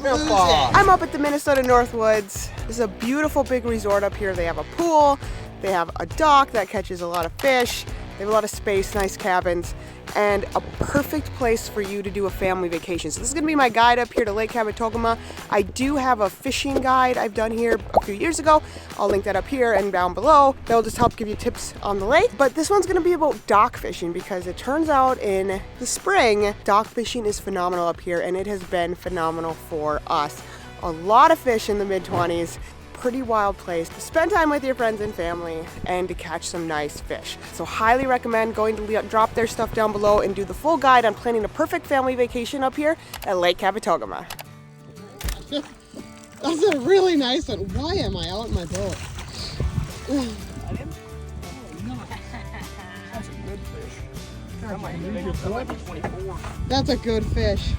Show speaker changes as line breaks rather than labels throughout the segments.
not lose it.
I'm up at the Minnesota Northwoods. This is a beautiful big resort up here. They have a pool, they have a dock that catches a lot of fish, they have a lot of space, nice cabins, and a perfect place for you to do a family vacation. So this is gonna be my guide up here to Lake Kabetogama. I do have a fishing guide I've done here a few years ago. I'll link that up here and down below. That'll just help give you tips on the lake. But this one's gonna be about dock fishing because it turns out in the spring, dock fishing is phenomenal up here, and it has been phenomenal for us. A lot of fish in the mid-20s. Pretty wild place to spend time with your friends and family and to catch some nice fish. So highly recommend going to drop their stuff down below and do the full guide on planning a perfect family vacation up here at Lake Kabetogama. That's a really nice one. Why am I out in my boat? That's a good fish.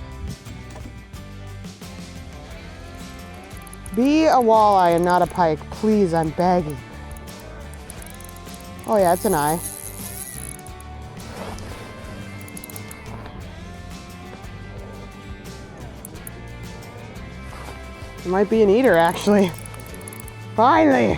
Be a walleye and not a pike, please, I'm begging. Oh yeah, it's an eye. It might be an eater, actually. Finally!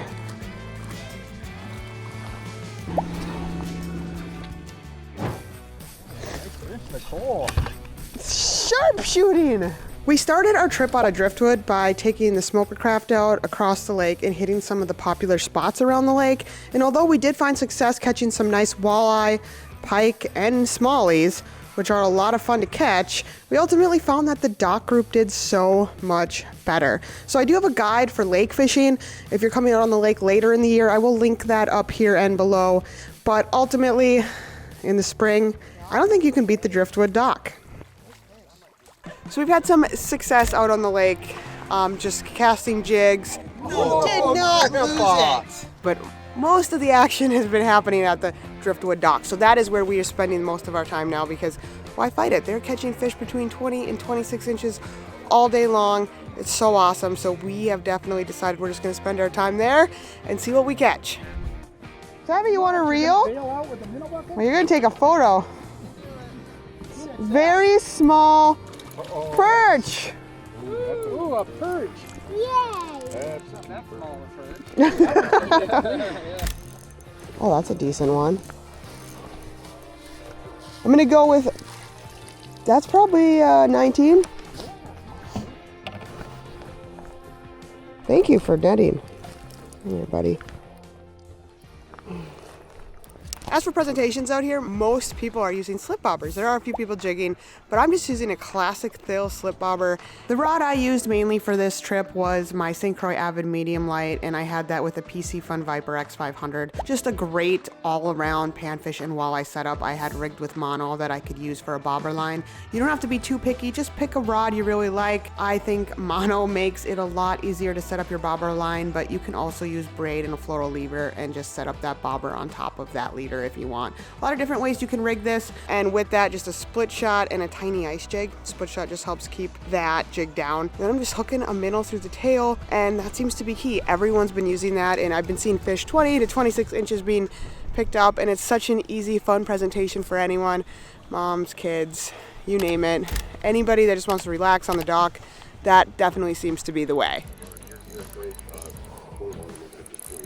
Sharp shooting! We started our trip out of Driftwood by taking the smoker craft out across the lake and hitting some of the popular spots around the lake. And although we did find success catching some nice walleye, pike, and smallies, which are a lot of fun to catch, we ultimately found that the dock group did so much better. So I do have a guide for lake fishing. If you're coming out on the lake later in the year, I will link that up here and below. But ultimately, in the spring, I don't think you can beat the Driftwood dock. So we've had some success out on the lake, just casting jigs.
No, did not lose it.
But most of the action has been happening at the Driftwood dock. So that is where we are spending most of our time now because why fight it? They're catching fish between 20 and 26 inches all day long. It's so awesome. So we have definitely decided we're just going to spend our time there and see what we catch. Savvy, you want a reel? Well, you're going to take a photo. Very small perch.
Ooh, a perch.
Yay!
That's not that small a perch.
Oh, that's a decent one. I'm gonna go with, that's probably 19. Thank you for netting. Here, buddy. As for presentations out here, most people are using slip bobbers. There are a few people jigging, but I'm just using a classic Thill slip bobber. The rod I used mainly for this trip was my St. Croix Avid medium light, and I had that with a PC Fun Viper X500. Just a great all-around panfish and walleye setup I had rigged with mono that I could use for a bobber line. You don't have to be too picky, just pick a rod you really like. I think mono makes it a lot easier to set up your bobber line, but you can also use braid and a floral lever and just set up that bobber on top of that leader if you want. A lot of different ways you can rig this, and with that, just a split shot and a tiny ice jig. Split shot just helps keep that jig down. Then I'm just hooking a minnow through the tail, and that seems to be key. Everyone's been using that, and I've been seeing fish 20 to 26 inches being picked up, and it's such an easy, fun presentation for anyone. Moms, kids, you name it. Anybody that just wants to relax on the dock, that definitely seems to be the way.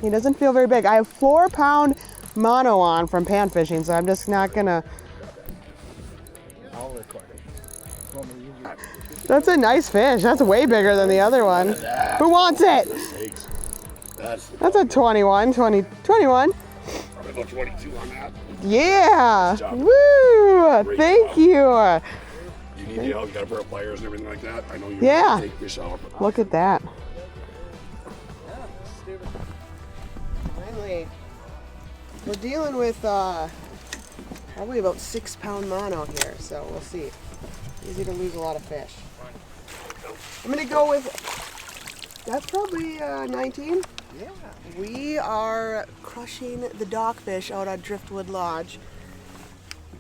He doesn't feel very big. I have 4-pound mono on from pan fishing, so I'm just not gonna. That's a nice fish. That's way bigger than the other one. Who wants it? That's a 21.
I'm gonna go 22 on that.
Yeah. Woo! Thank you.
You need any help? You got a pair of pliers and everything like that? I know you take fish out.
Look at that. Finally. We're dealing with probably about 6-pound mono here, so we'll see. Easy to lose a lot of fish. I'm gonna go with, that's probably 19. Yeah. We are crushing the dock fish out at Driftwood Lodge.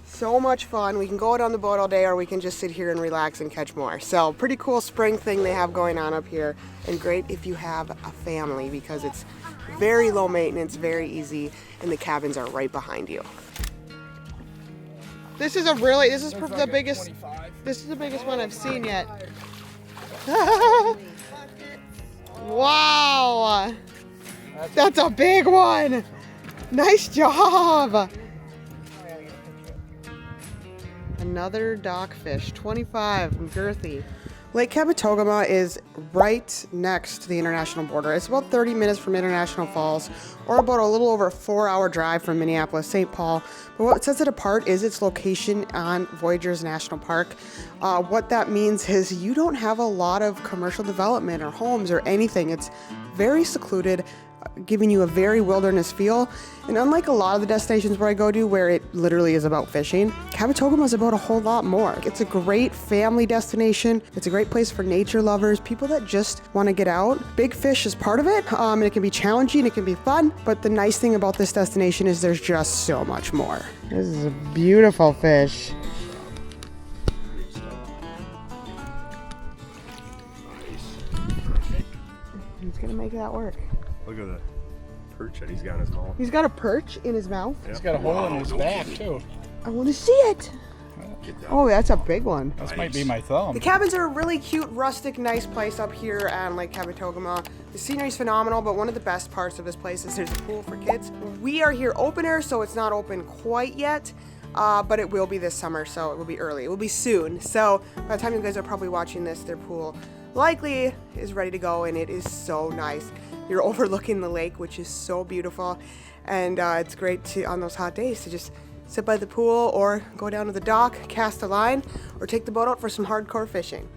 So much fun. We can go out on the boat all day, or we can just sit here and relax and catch more. So pretty cool spring thing they have going on up here, and great if you have a family because it's very low maintenance, very easy, and the cabins are right behind you. This is the biggest one I've seen yet. Wow. That's a big one. Nice job. Another dockfish, 25, girthy. Lake Kabetogama is right next to the international border. It's about 30 minutes from International Falls, or about a little over a 4-hour drive from Minneapolis, St. Paul. But what sets it apart is its location on Voyageurs National Park. What that means is you don't have a lot of commercial development or homes or anything. It's very secluded, giving you a very wilderness feel. And unlike a lot of the destinations where I go to where it literally is about fishing, Kabetogama is about a whole lot more. It's a great family destination. It's a great place for nature lovers, people that just want to get out. Big fish is part of it, and it can be challenging, it can be fun, but the nice thing about this destination is there's just so much more. This is a beautiful fish. He's gonna make that work.
Look at the perch that he's got in his mouth.
He's got a perch in his mouth.
Yep.
He's got a hole in his back too.
I want to see it. Oh, that's a big one.
This might be my thumb.
The cabins are a really cute, rustic, nice place up here on Lake Kabetogama. The scenery is phenomenal, but one of the best parts of this place is there's a pool for kids. We are here open air, so it's not open quite yet, but it will be this summer, so it will be early. It will be soon. So by the time you guys are probably watching this, their pool likely is ready to go, and it is so nice. You're overlooking the lake, which is so beautiful, and it's great to, on those hot days, to just sit by the pool or go down to the dock, cast a line, or take the boat out for some hardcore fishing.